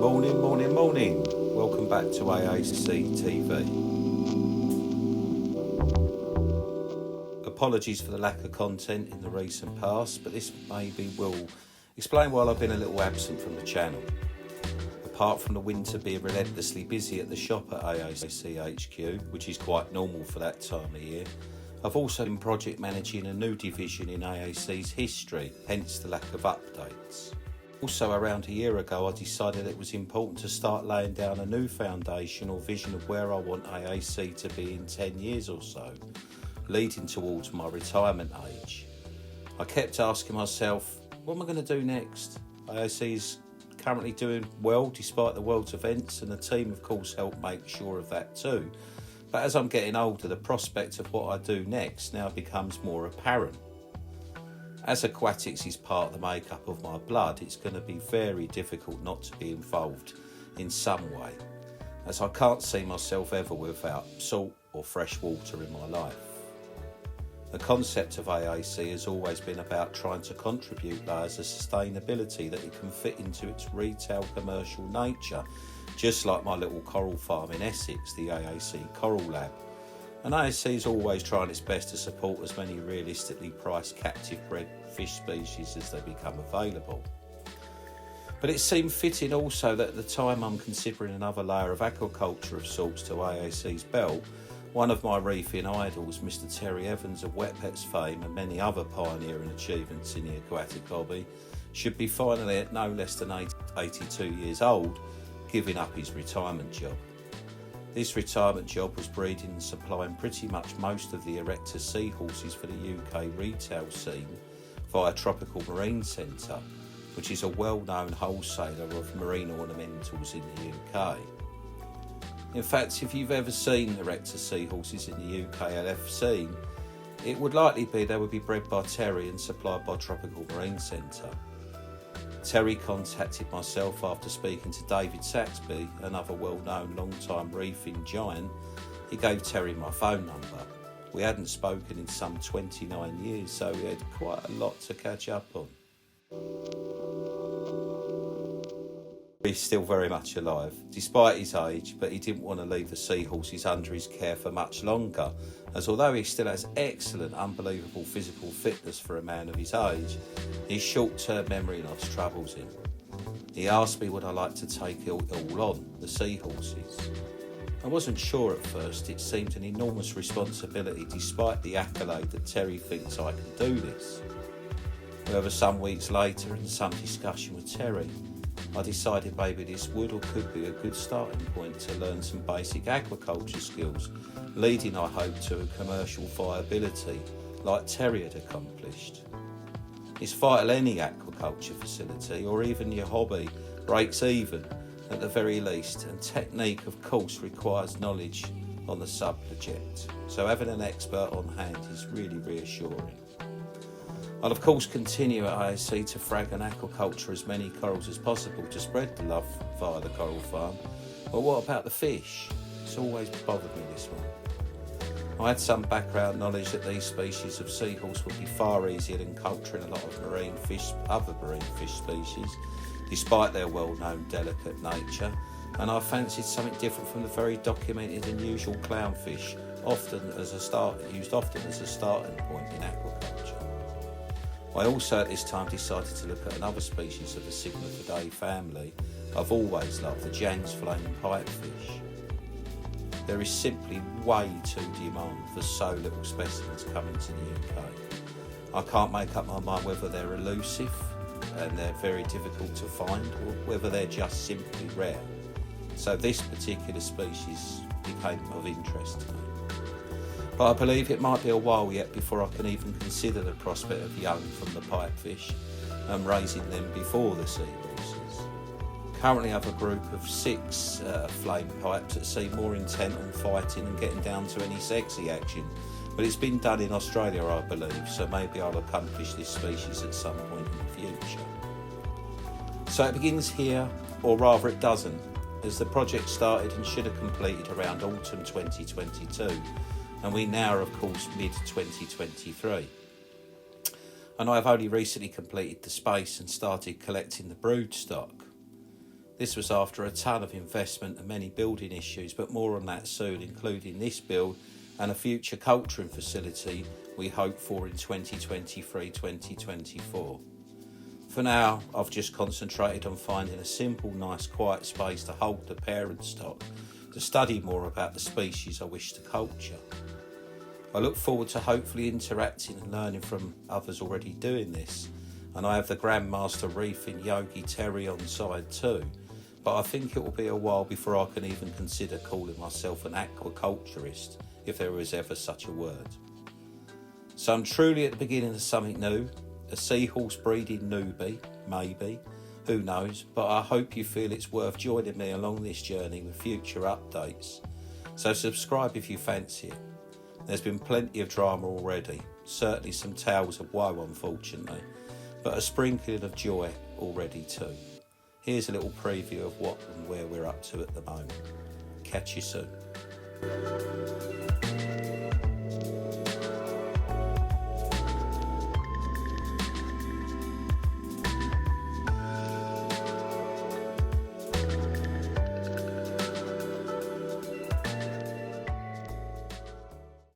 Morning, morning, morning. Welcome back to AAC TV. Apologies for the lack of content in the recent past, but this maybe will explain why I've been a little absent from the channel. Apart from the winter being relentlessly busy at the shop at AAC HQ, which is quite normal for that time of year, I've also been project managing a new division in AAC's history, hence the lack of updates. Also, around a year ago, I decided it was important to start laying down a new foundation or vision of where I want AAC to be in 10 years or so, leading towards my retirement age. I kept asking myself, what am I going to do next? AAC is currently doing well despite the world's events, and the team of course helped make sure of that too. But as I'm getting older, the prospect of what I do next now becomes more apparent. As aquatics is part of the makeup of my blood, it's going to be very difficult not to be involved in some way, as I can't see myself ever without salt or fresh water in my life. The concept of AAC has always been about trying to contribute layers of sustainability that it can fit into its retail commercial nature, just like my little coral farm in Essex, the AAC Coral Lab. And AAC is always trying its best to support as many realistically priced captive bred fish species as they become available. But it seemed fitting also that at the time I'm considering another layer of aquaculture of sorts to AAC's belt, one of my reefing idols, Mr. Terry Evans of Wet Pets fame and many other pioneering achievements in the aquatic hobby, should be finally at no less than 82 years old, giving up his retirement job. This retirement job was breeding and supplying pretty much most of the Erector Seahorses for the UK retail scene via Tropical Marine Centre, which is a well-known wholesaler of marine ornamentals in the UK. In fact, if you've ever seen Erector Seahorses in the UK LF scene, it would likely be they would be bred by Terry and supplied by Tropical Marine Centre. Terry contacted myself after speaking to David Saxby, another well-known long-time reefing giant. He gave Terry my phone number. We hadn't spoken in some 29 years, so we had quite a lot to catch up on. He's still very much alive, despite his age, but he didn't want to leave the seahorses under his care for much longer, as although he still has excellent, unbelievable physical fitness for a man of his age, his short-term memory loss troubles him. He asked me would I like to take it all on, the seahorses. I wasn't sure at first. It seemed an enormous responsibility despite the accolade that Terry thinks I can do this. However, some weeks later, in some discussion with Terry, I decided maybe this would or could be a good starting point to learn some basic aquaculture skills, leading, I hope, to a commercial viability like Terry had accomplished. It's vital any aquaculture facility, or even your hobby, breaks even at the very least, and technique of course requires knowledge on the subject, so having an expert on hand is really reassuring. I'll of course continue at AAC to frag and aquaculture as many corals as possible to spread the love via the coral farm, but what about the fish? It's always bothered me, this one. I had some background knowledge that these species of seahorse would be far easier than culturing a lot of other marine fish species, despite their well-known delicate nature, and I fancied something different from the very documented and usual clownfish, used often as a starting point in aquaculture. I also at this time decided to look at another species of the Sigma-Fidae family I've always loved, the Jan's flaming pipefish. There is simply way too demand for so little specimens coming to the UK. I can't make up my mind whether they're elusive and they're very difficult to find, or whether they're just simply rare. So this particular species became of interest to me. But I believe it might be a while yet before I can even consider the prospect of young from the pipefish and raising them before the seahorses. Currently I have a group of 6 flame pipes that seem more intent on fighting and getting down to any sexy action, but it's been done in Australia, I believe, so maybe I'll accomplish this species at some point in the future. So it begins here, or rather it doesn't, as the project started and should have completed around autumn 2022, and we now are of course mid-2023. And I've only recently completed the space and started collecting the brood stock. This was after a ton of investment and many building issues, but more on that soon, including this build and a future culturing facility we hope for in 2023-2024. For now, I've just concentrated on finding a simple, nice, quiet space to hold the parent stock, to study more about the species I wish to culture. I look forward to hopefully interacting and learning from others already doing this, and I have the Grandmaster Reefing Yogi Terry on side too, but I think it will be a while before I can even consider calling myself an aquaculturist, if there is ever such a word. So I'm truly at the beginning of something new, a seahorse breeding newbie, maybe, who knows, but I hope you feel it's worth joining me along this journey with future updates. So subscribe if you fancy it. There's been plenty of drama already, certainly some tales of woe unfortunately, but a sprinkling of joy already too. Here's a little preview of what and where we're up to at the moment. Catch you soon.